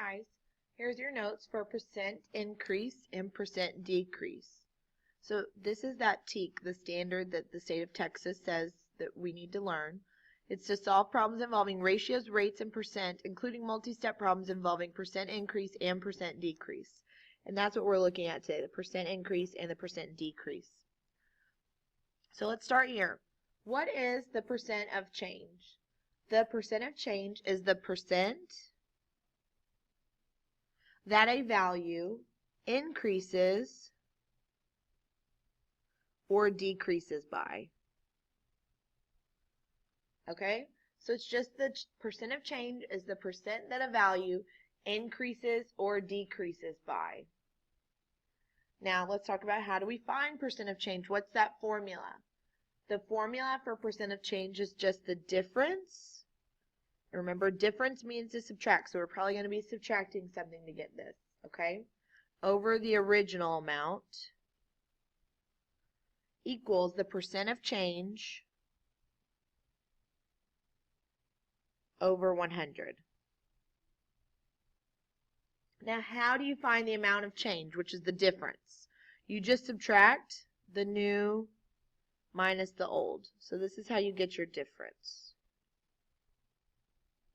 guys, here's your notes for percent increase and percent decrease. So this is that TEAC, the standard that the state of Texas says that we need to learn. It's to solve problems involving ratios, rates, and percent, including multi-step problems involving percent increase and percent decrease. And that's what we're looking at today, the percent increase and the percent decrease. So let's start here. What is the percent of change? The percent of change is the percent that a value increases or decreases by. Okay? So it's just the percent of change is the percent that a value increases or decreases by. Now let's talk about how do we find percent of change. What's that formula? The formula for percent of change is just the difference. Remember, difference means to subtract, so we're probably going to be subtracting something to get this, okay? Over the original amount equals the percent of change over 100. Now, how do you find the amount of change, which is the difference? You just subtract the new minus the old. So this is how you get your difference.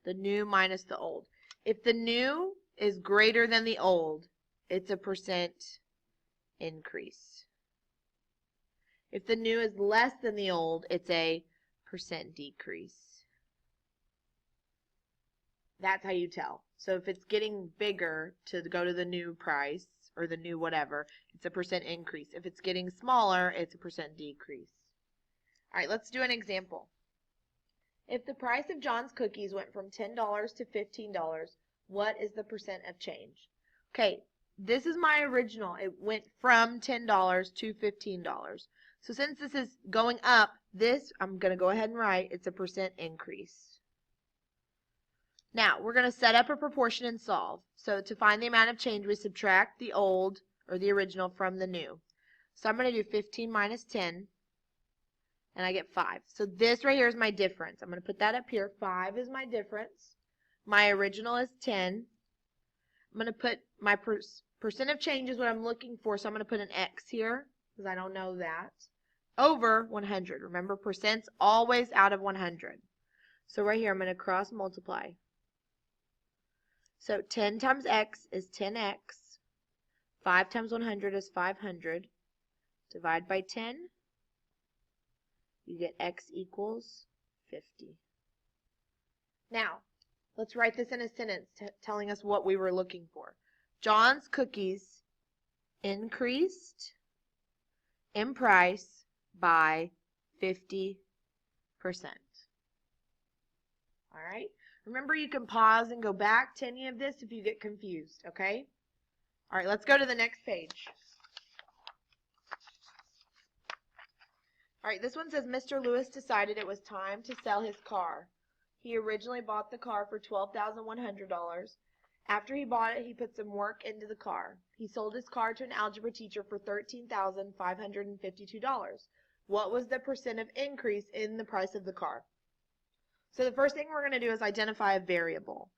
The new minus the old. If the new is greater than the old, it's a percent increase. If the new is less than the old, it's a percent decrease. That's how you tell. So if it's getting bigger to go to the new price or the new whatever, it's a percent increase. If it's getting smaller, it's a percent decrease. All right, let's do an example. If the price of John's cookies went from $10 to $15, what is the percent of change? Okay, this is my original. It went from $10 to $15. So since this is going up, this I'm going to go ahead and write it's a percent increase. Now, we're going to set up a proportion and solve. So to find the amount of change, we subtract the old or the original from the new. So I'm going to do 15 minus 10. And I get 5. So this right here is my difference. I'm going to put that up here. 5 is my difference. My original is 10. I'm going to put my percent of change is what I'm looking for. So I'm going to put an X here because I don't know that. Over 100. Remember, percent's always out of 100. So right here, I'm going to cross multiply. So 10 times X is 10X. 5 times 100 is 500. Divide by 10. You get X equals 50. Now, let's write this in a sentence telling us what we were looking for. John's cookies increased in price by 50%. All right? Remember, you can pause and go back to any of this if you get confused, okay? All right, let's go to the next page. All right, this one says Mr. Lewis decided it was time to sell his car. He originally bought the car for $12,100. After he bought it, he put some work into the car. He sold his car to an algebra teacher for $13,552. What was the percent of increase in the price of the car? So the first thing we're going to do is identify a variable.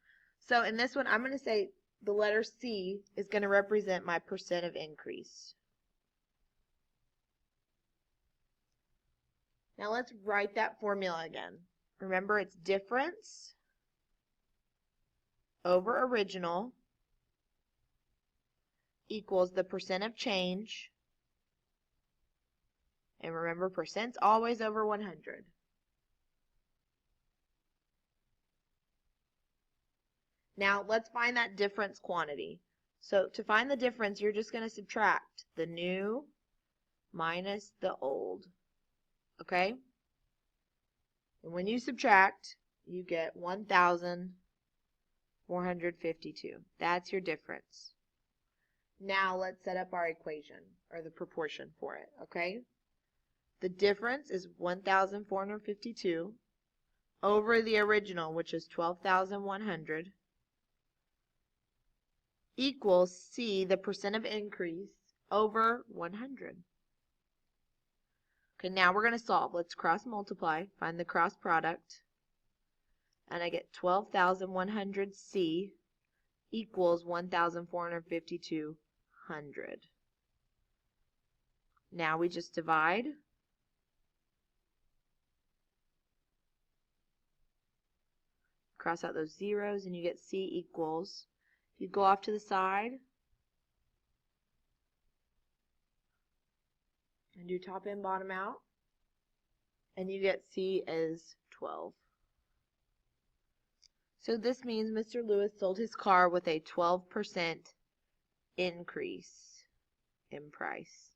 So in this one, I'm going to say the letter C is going to represent my percent of increase. Now let's write that formula again. Remember, it's difference over original equals the percent of change. And remember, percent's always over 100. Now let's find that difference quantity. So to find the difference, you're just going to subtract the new minus the old. Okay? And when you subtract, you get 1,452. That's your difference. Now let's set up our equation, or the proportion for it, okay? The difference is 1,452 over the original, which is 12,100, equals C, the percent of increase, over 100. Okay, now we're going to solve. Let's cross multiply, find the cross product, and I get 12,100C equals 1,45200. Now we just divide. Cross out those zeros and you get C equals. If you go off to the side and do top in, bottom out, and you get C as 12. So this means Mr. Lewis sold his car with a 12% increase in price.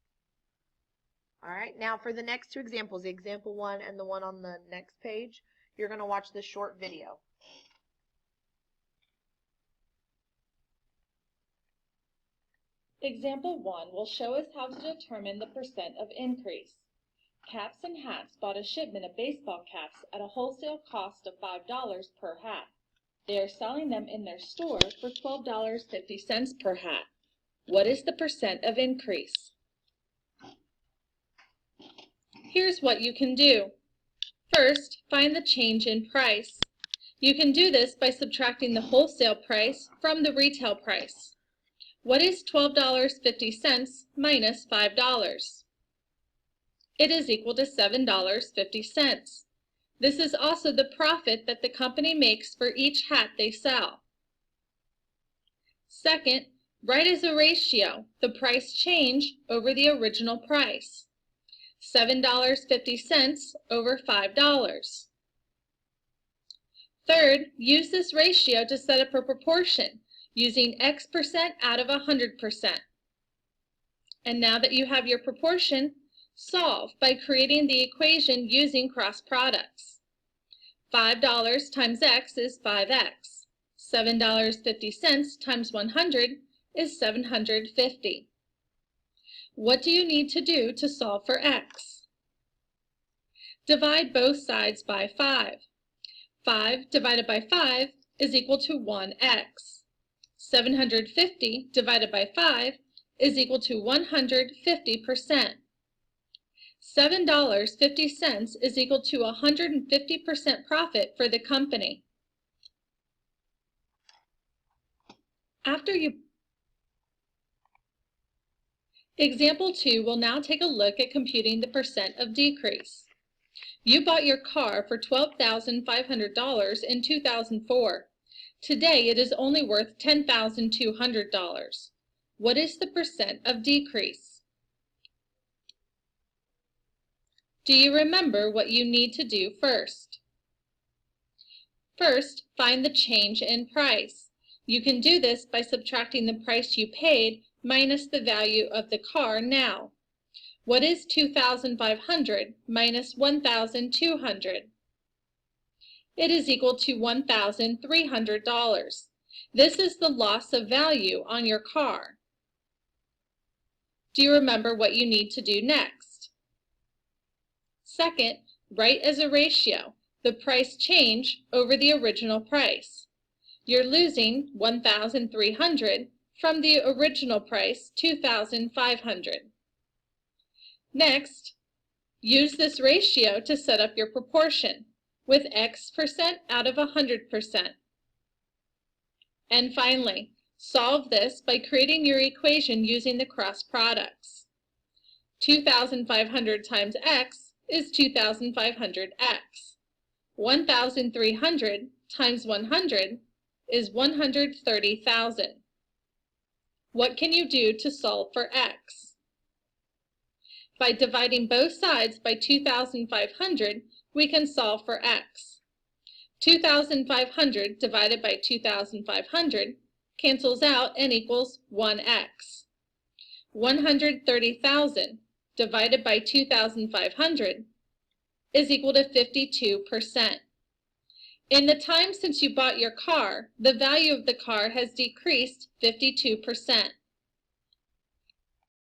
All right, now for the next two examples, the example 1 and the one on the next page, you're going to watch this short video. Example 1 will show us how to determine the percent of increase. Caps and Hats bought a shipment of baseball caps at a wholesale cost of $5 per hat. They are selling them in their store for $12.50 per hat. What is the percent of increase? Here's what you can do. First, find the change in price. You can do this by subtracting the wholesale price from the retail price. What is $12.50 minus $5? It is equal to $7.50. This is also the profit that the company makes for each hat they sell. Second, write as a ratio the price change over the original price. $7.50 over $5. Third, use this ratio to set up a proportion using X% out of 100%. And now that you have your proportion, solve by creating the equation using cross products. $5 times X is 5X. $7.50 times 100 is 750. What do you need to do to solve for X? Divide both sides by 5. 5 divided by 5 is equal to 1X. 750 divided by 5 is equal to 150%. $7.50 is equal to 150% profit for the company. Example 2 will now take a look at computing the percent of decrease. You bought your car for $12,500 in 2004. Today it is only worth $10,200. What is the percent of decrease? Do you remember what you need to do first? First, find the change in price. You can do this by subtracting the price you paid minus the value of the car now. What is $2,500 minus $1,200? It is equal to $1,300. This is the loss of value on your car. Do you remember what you need to do next? Second, write as a ratio the price change over the original price. You're losing $1,300 from the original price, $2,500. Next, use this ratio to set up your proportion with X% out of 100%. And finally, solve this by creating your equation using the cross products. 2,500 times X is 2,500X. 1,300 times 100 is 130,000. What can you do to solve for X? By dividing both sides by 2,500, we can solve for X. 2,500 divided by 2,500 cancels out and equals 1X. 130,000 divided by 2,500 is equal to 52%. In the time since you bought your car, the value of the car has decreased 52%.